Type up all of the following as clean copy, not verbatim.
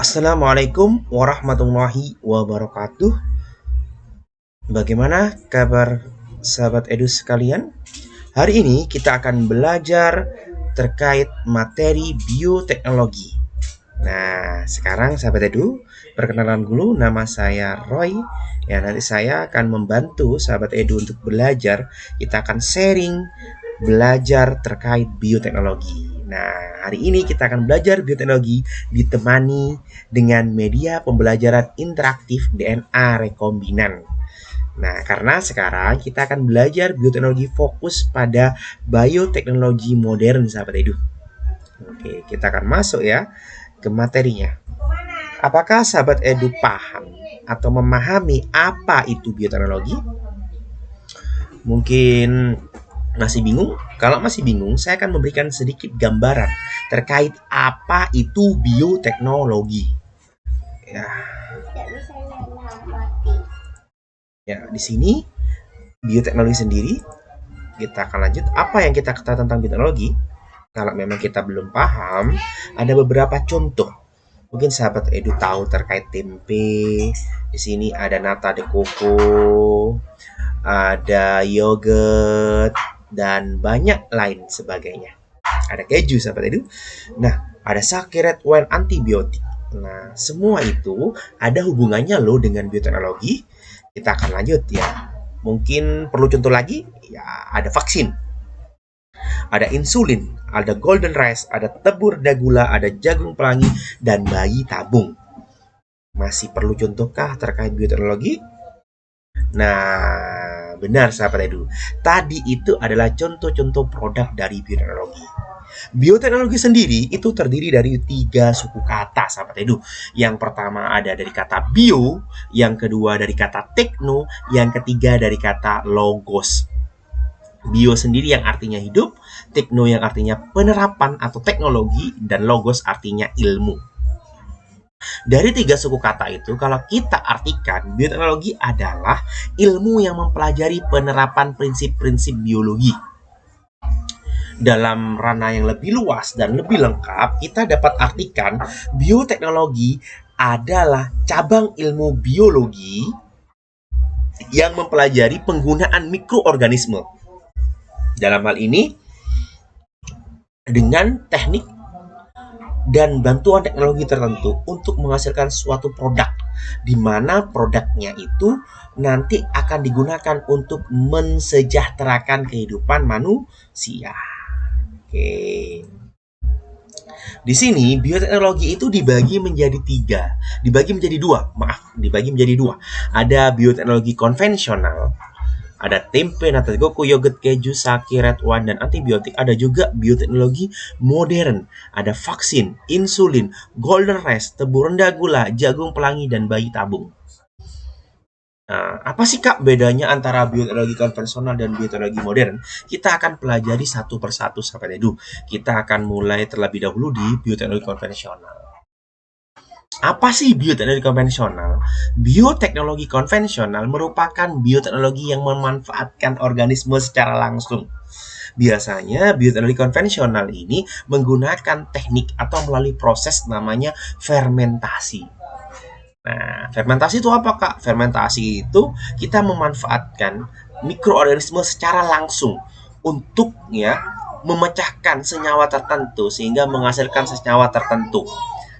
Assalamualaikum warahmatullahi wabarakatuh. Bagaimana kabar sahabat edu sekalian? Hari ini kita akan belajar terkait materi bioteknologi. Nah, sekarang sahabat edu, perkenalan dulu, nama saya Roy. Ya, nanti saya akan membantu sahabat edu untuk belajar. Kita akan sharing belajar terkait bioteknologi. Nah, hari ini kita akan belajar bioteknologi ditemani dengan media pembelajaran interaktif DNA rekombinan. Nah, karena sekarang kita akan belajar bioteknologi fokus pada bioteknologi modern, sahabat edu. Oke, kita akan masuk ya ke materinya. Apakah sahabat edu paham atau memahami apa itu bioteknologi? Mungkin masih bingung? Kalau masih bingung, saya akan memberikan sedikit gambaran terkait apa itu bioteknologi. Ya, di sini bioteknologi sendiri kita akan lanjut. Apa yang kita ketahui tentang bioteknologi? Kalau memang kita belum paham, ada beberapa contoh. Mungkin sahabat edu tahu terkait tempe. Di sini ada nata de coco, ada yogurt, dan banyak lain sebagainya. Ada keju, sahabat edu. Nah, ada sake red wine antibiotik. Nah, semua itu ada hubungannya loh dengan bioteknologi. Kita akan lanjut ya. Mungkin perlu contoh lagi, ya ada vaksin, ada insulin, ada golden rice, ada telur dagula, ada jagung pelangi, dan bayi tabung. Masih perlu contohkah terkait bioteknologi? Nah, benar sahabat edu. Tadi itu adalah contoh-contoh produk dari bioteknologi. Bioteknologi sendiri itu terdiri dari 3 suku kata, sahabat edu. Yang pertama ada dari kata bio, yang kedua dari kata tekno, yang ketiga dari kata logos. Bio sendiri yang artinya hidup, tekno yang artinya penerapan atau teknologi, dan logos artinya ilmu. Dari 3 suku kata itu, kalau kita artikan, bioteknologi adalah ilmu yang mempelajari penerapan prinsip-prinsip biologi. Dalam ranah yang lebih luas dan lebih lengkap, kita dapat artikan bioteknologi adalah cabang ilmu biologi yang mempelajari penggunaan mikroorganisme. Dalam hal ini, dengan teknik dan bantuan teknologi tertentu untuk menghasilkan suatu produk, di mana produknya itu nanti akan digunakan untuk mensejahterakan kehidupan manusia. Oke. Di sini bioteknologi itu dibagi menjadi dua. Ada bioteknologi konvensional, ada tempe, nata de coco, yogurt, keju, sake, red wine, dan antibiotik. Ada juga bioteknologi modern, ada vaksin, insulin, golden rice, telur rendah gula, jagung pelangi, dan bayi tabung. Nah, apa sih Kak bedanya antara bioteknologi konvensional dan bioteknologi modern? Kita akan pelajari satu persatu sahabat edu. Kita akan mulai terlebih dahulu di bioteknologi konvensional. Apa sih bioteknologi konvensional? Bioteknologi konvensional merupakan bioteknologi yang memanfaatkan organisme secara langsung. Biasanya bioteknologi konvensional ini menggunakan teknik atau melalui proses namanya fermentasi. Nah, fermentasi itu apa, Kak? Fermentasi itu kita memanfaatkan mikroorganisme secara langsung untuk ya memecahkan senyawa tertentu sehingga menghasilkan senyawa tertentu.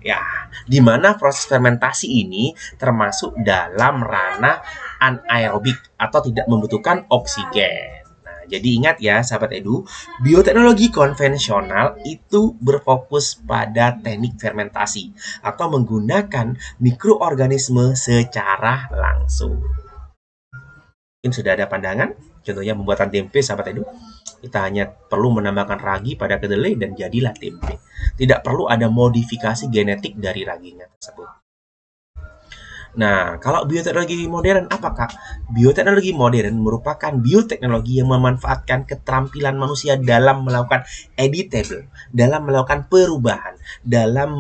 Ya, di mana proses fermentasi ini termasuk dalam ranah anaerobik atau tidak membutuhkan oksigen. Jadi ingat ya sahabat edu, bioteknologi konvensional itu berfokus pada teknik fermentasi atau menggunakan mikroorganisme secara langsung. Mungkin sudah ada pandangan? Contohnya pembuatan tempe sahabat edu. Kita hanya perlu menambahkan ragi pada kedelai dan jadilah tempe. Tidak perlu ada modifikasi genetik dari raginya tersebut. Nah, kalau bioteknologi modern apakah? Bioteknologi modern merupakan bioteknologi yang memanfaatkan keterampilan manusia dalam melakukan editable, dalam melakukan perubahan, dalam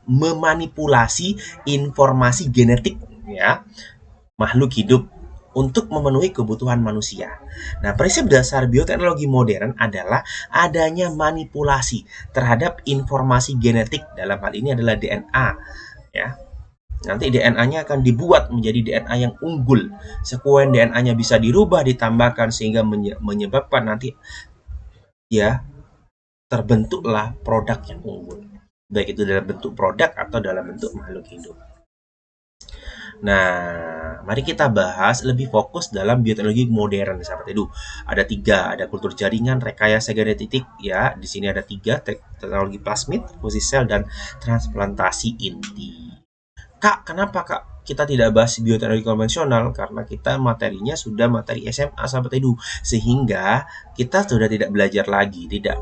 memanipulasi informasi genetik ya makhluk hidup untuk memenuhi kebutuhan manusia. Nah, prinsip dasar bioteknologi modern adalah adanya manipulasi terhadap informasi genetik, dalam hal ini adalah DNA. ya. Nanti DNA-nya akan dibuat menjadi DNA yang unggul. Sekuen DNA-nya bisa dirubah, ditambahkan sehingga menyebabkan nanti ya terbentuklah produk yang unggul. Baik itu dalam bentuk produk atau dalam bentuk makhluk hidup. Nah, mari kita bahas lebih fokus dalam bioteknologi modern, sahabat edu. Ada 3, ada kultur jaringan, rekayasa genetik, ya. Di sini ada 3, teknologi plasmid, fusi sel, dan transplantasi inti. Kak, kenapa Kak kita tidak bahas bioteknologi konvensional? Karena kita materinya sudah materi SMA, sahabat edu, sehingga kita sudah tidak belajar lagi, tidak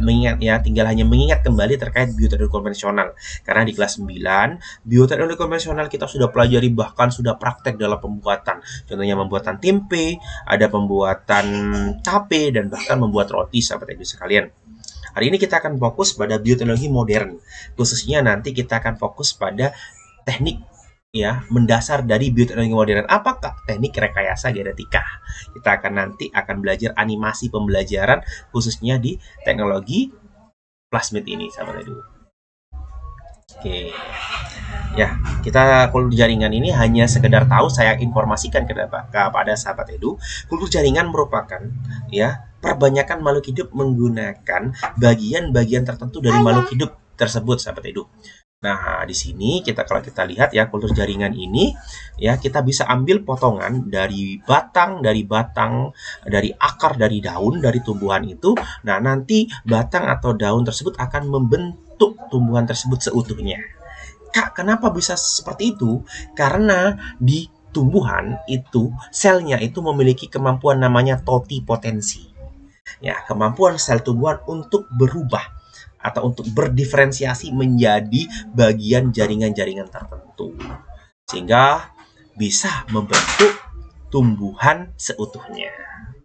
mengingat ya, tinggal hanya mengingat kembali terkait bioteknologi konvensional. Karena di kelas 9, bioteknologi konvensional kita sudah pelajari, bahkan sudah praktek dalam pembuatan. Contohnya pembuatan tempe, ada pembuatan tape, dan bahkan membuat roti, sahabat edu sekalian. Hari ini kita akan fokus pada bioteknologi modern. Khususnya nanti kita akan fokus pada teknik ya mendasar dari bioteknologi modern. Apakah teknik rekayasa genetika? Kita nanti akan belajar animasi pembelajaran khususnya di teknologi plasmid ini, sahabat edu. Oke. Ya, kita kultur jaringan ini hanya sekedar tahu, saya informasikan kepada sahabat edu. Kultur jaringan merupakan ya perbanyakan makhluk hidup menggunakan bagian-bagian tertentu dari makhluk hidup tersebut, sahabat edu. Nah, di sini kalau kita lihat ya kultur jaringan ini ya kita bisa ambil potongan dari batang, dari akar, dari daun, dari tumbuhan itu. Nah, nanti batang atau daun tersebut akan membentuk tumbuhan tersebut seutuhnya. Kak, kenapa bisa seperti itu? Karena di tumbuhan itu selnya itu memiliki kemampuan namanya totipotensi. Ya, kemampuan sel tumbuhan untuk berubah atau untuk berdiferensiasi menjadi bagian jaringan-jaringan tertentu sehingga bisa membentuk tumbuhan seutuhnya.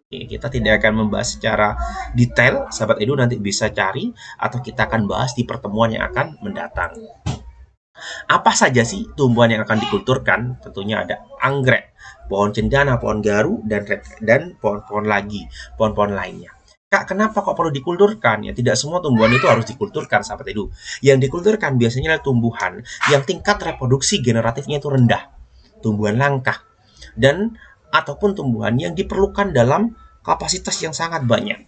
Oke, kita tidak akan membahas secara detail, sahabat edu nanti bisa cari atau kita akan bahas di pertemuan yang akan mendatang. Apa saja sih tumbuhan yang akan dikulturkan? Tentunya ada anggrek, pohon cendana, pohon garu, dan pohon-pohon lainnya. Kak, kenapa kok perlu dikulturkan? Ya, tidak semua tumbuhan itu harus dikulturkan, sahabat edu. Yang dikulturkan biasanya adalah tumbuhan yang tingkat reproduksi generatifnya itu rendah, tumbuhan langka, dan ataupun tumbuhan yang diperlukan dalam kapasitas yang sangat banyak.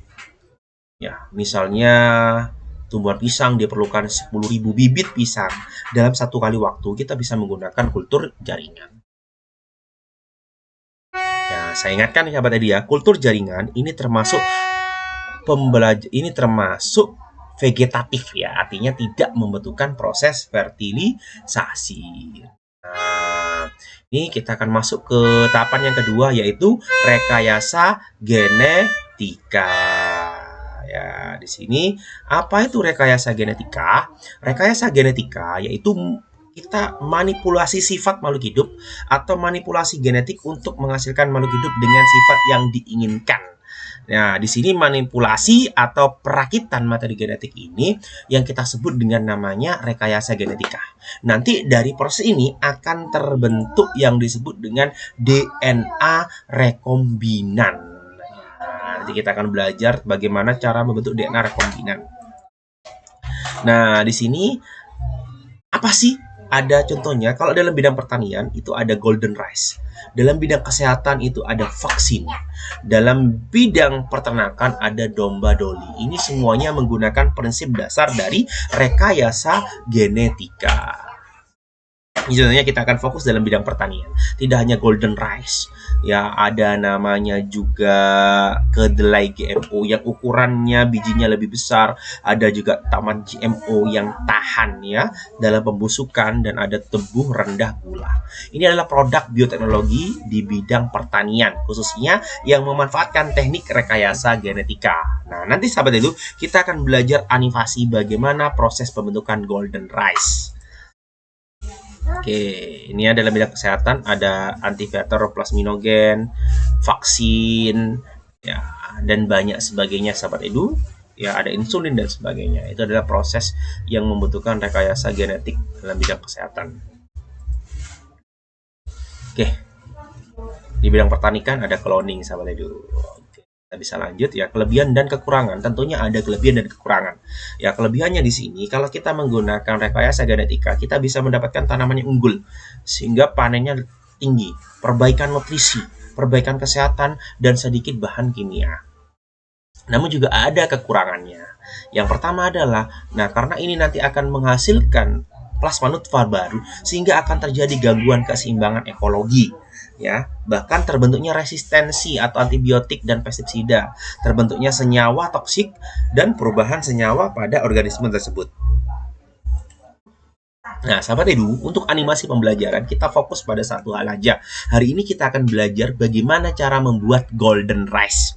Ya, misalnya tumbuhan pisang diperlukan 10.000 bibit pisang dalam satu kali waktu. Kita bisa menggunakan kultur jaringan. Ya, saya ingatkan sahabat edu ya, kultur jaringan ini termasuk vegetatif ya, artinya tidak membutuhkan proses fertilisasi. Nah, ini kita akan masuk ke tahapan yang kedua, yaitu rekayasa genetika. Ya, di sini apa itu rekayasa genetika? Rekayasa genetika yaitu kita manipulasi sifat makhluk hidup atau manipulasi genetik untuk menghasilkan makhluk hidup dengan sifat yang diinginkan. Nah, di sini manipulasi atau perakitan materi genetik ini yang kita sebut dengan namanya rekayasa genetika. Nanti dari proses ini akan terbentuk yang disebut dengan DNA rekombinan. Nah, nanti kita akan belajar bagaimana cara membentuk DNA rekombinan. Nah, di sini apa sih? Ada contohnya, kalau dalam bidang pertanian itu ada golden rice. Dalam bidang kesehatan itu ada vaksin. Dalam bidang peternakan ada domba doli. Ini semuanya menggunakan prinsip dasar dari rekayasa genetika. Contohnya kita akan fokus dalam bidang pertanian. Tidak hanya golden rice, ya ada namanya juga kedelai GMO yang ukurannya bijinya lebih besar. Ada juga taman GMO yang tahan ya dalam pembusukan dan ada tebu rendah gula. Ini adalah produk bioteknologi di bidang pertanian, khususnya yang memanfaatkan teknik rekayasa genetika. Nah, nanti sahabat itu kita akan belajar animasi bagaimana proses pembentukan golden rice. Oke, ini adalah bidang kesehatan, ada antivetor, plasminogen, vaksin, ya, dan banyak sebagainya, sahabat edu. Ya, ada insulin dan sebagainya. Itu adalah proses yang membutuhkan rekayasa genetik dalam bidang kesehatan. Oke, di bidang pertanian ada cloning, sahabat edu. Oke, Kita bisa lanjut ya, kelebihan dan kekurangan. Tentunya ada kelebihan dan kekurangan. Ya, kelebihannya di sini kalau kita menggunakan rekayasa genetika, kita bisa mendapatkan tanaman yang unggul sehingga panennya tinggi, perbaikan nutrisi, perbaikan kesehatan dan sedikit bahan kimia. Namun juga ada kekurangannya. Yang pertama adalah, nah karena ini nanti akan menghasilkan plasma nutfah baru sehingga akan terjadi gangguan keseimbangan ekologi. Ya, bahkan terbentuknya resistensi atau antibiotik dan pestisida, terbentuknya senyawa toksik dan perubahan senyawa pada organisme tersebut. Nah, sahabat Edu, untuk animasi pembelajaran kita fokus pada satu hal aja. Hari ini kita akan belajar bagaimana cara membuat golden rice.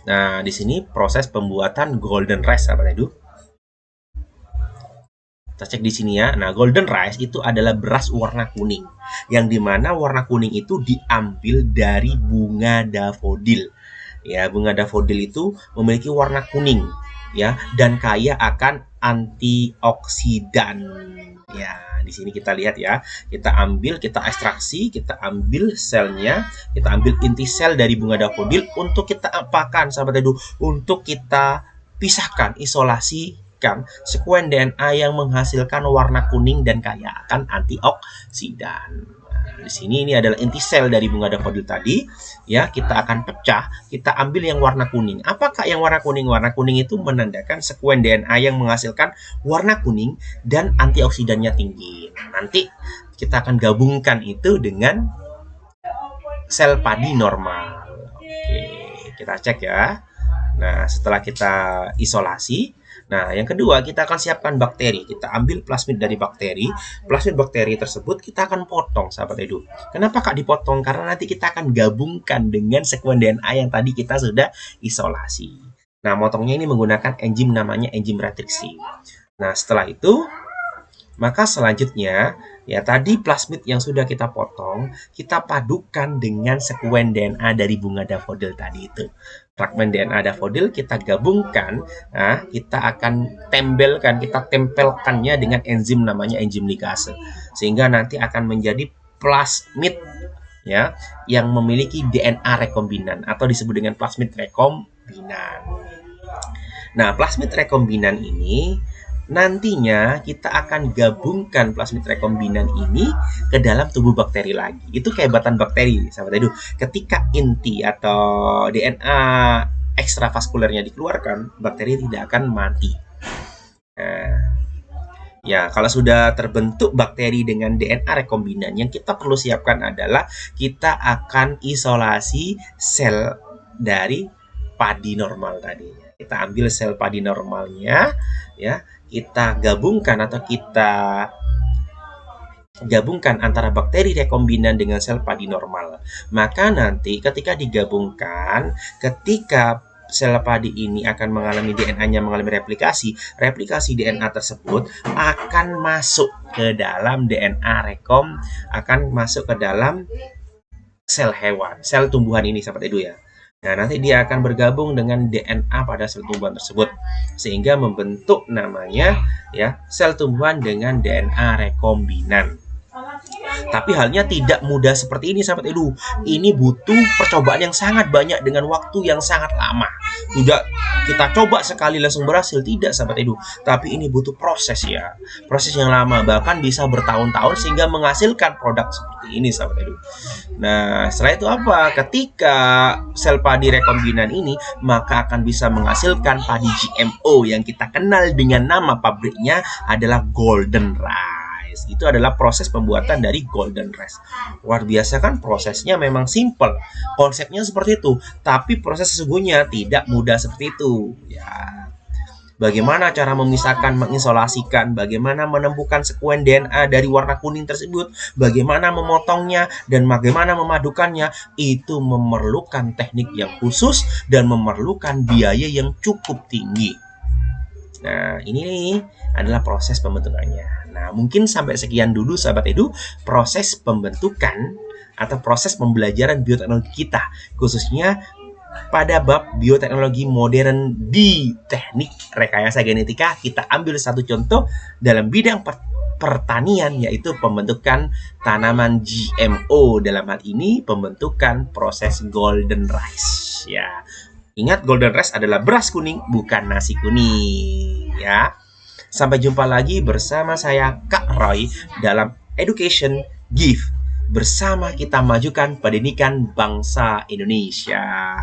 Nah, di sini proses pembuatan golden rice, sahabat Edu. Kita cek di sini ya. Nah, golden rice itu adalah beras warna kuning. Yang dimana warna kuning itu diambil dari bunga dafodil. Ya, bunga dafodil itu memiliki warna kuning, ya, dan kaya akan antioksidan. Ya, di sini kita lihat ya. Kita ambil, kita ekstraksi, kita ambil selnya, kita ambil inti sel dari bunga dafodil untuk kita apakan, sahabat Edu? Untuk kita pisahkan, isolasi sekuen DNA yang menghasilkan warna kuning dan kaya akan antioksidan. Nah, di sini ini adalah inti sel dari bunga dafodil tadi. Ya, kita akan pecah, kita ambil yang warna kuning. Apakah yang warna kuning? Warna kuning itu menandakan sekuen DNA yang menghasilkan warna kuning dan antioksidannya tinggi. Nah, nanti kita akan gabungkan itu dengan sel padi normal. Oke, kita cek ya. Nah, setelah kita isolasi, nah, yang kedua, kita akan siapkan bakteri. Kita ambil plasmid dari bakteri. Plasmid bakteri tersebut kita akan potong, sahabat Edu. Kenapa Kak dipotong? Karena nanti kita akan gabungkan dengan sekuen DNA yang tadi kita sudah isolasi. Nah, motongnya ini menggunakan enzim namanya enzim retriksi. Nah, setelah itu, maka selanjutnya, ya tadi plasmid yang sudah kita potong, kita padukan dengan sekuen DNA dari bunga dafodil tadi itu. Fragmen DNA dafodil kita gabungkan, nah, kita akan kita tempelkannya dengan enzim namanya enzim ligase, sehingga nanti akan menjadi plasmid, ya, yang memiliki DNA rekombinan atau disebut dengan plasmid rekombinan. Nah, plasmid rekombinan ini nantinya kita akan gabungkan plasmid rekombinan ini ke dalam tubuh bakteri lagi. Itu kehebatan bakteri, sahabat Edu. Ketika inti atau DNA ekstravaskulernya dikeluarkan, bakteri tidak akan mati. Nah, ya, kalau sudah terbentuk bakteri dengan DNA rekombinan, yang kita perlu siapkan adalah kita akan isolasi sel dari padi normal tadi. Kita ambil sel padi normalnya, ya, kita gabungkan atau kita gabungkan antara bakteri rekombinan dengan sel padi normal. Maka nanti ketika digabungkan, ketika sel padi ini akan mengalami DNA-nya mengalami replikasi DNA tersebut akan masuk ke dalam akan masuk ke dalam sel hewan, sel tumbuhan ini, sahabat Edu ya. Nah, nanti dia akan bergabung dengan DNA pada sel tumbuhan tersebut sehingga membentuk namanya, ya, sel tumbuhan dengan DNA rekombinan. Tapi halnya tidak mudah seperti ini, sahabat Edu. Ini butuh percobaan yang sangat banyak dengan waktu yang sangat lama. Tidak kita coba sekali langsung berhasil, tidak, sahabat Edu. Tapi ini butuh proses, ya. Proses yang lama, bahkan bisa bertahun-tahun sehingga menghasilkan produk seperti ini, sahabat Edu. Nah, setelah itu apa? Ketika sel padi rekombinan ini, maka akan bisa menghasilkan padi GMO yang kita kenal dengan nama pabriknya adalah Golden Rice. Itu adalah proses pembuatan dari golden rice. Luar biasa kan, prosesnya memang simple. Konsepnya seperti itu, tapi proses sesungguhnya tidak mudah seperti itu. Ya. Bagaimana cara memisahkan, mengisolasikan, bagaimana menemukan sekuen DNA dari warna kuning tersebut, bagaimana memotongnya, dan bagaimana memadukannya, itu memerlukan teknik yang khusus dan memerlukan biaya yang cukup tinggi. Nah, ini adalah proses pembentukannya. Nah, mungkin sampai sekian dulu, sahabat Edu, proses pembentukan atau proses pembelajaran bioteknologi kita, khususnya pada bab bioteknologi modern di teknik rekayasa genetika. Kita ambil satu contoh dalam bidang pertanian, yaitu pembentukan tanaman GMO, dalam hal ini pembentukan proses golden rice ya. Ingat, golden rice adalah beras kuning, bukan nasi kuning ya. Sampai jumpa lagi bersama saya Kak Roy dalam Education Give. Bersama kita majukan pendidikan bangsa Indonesia.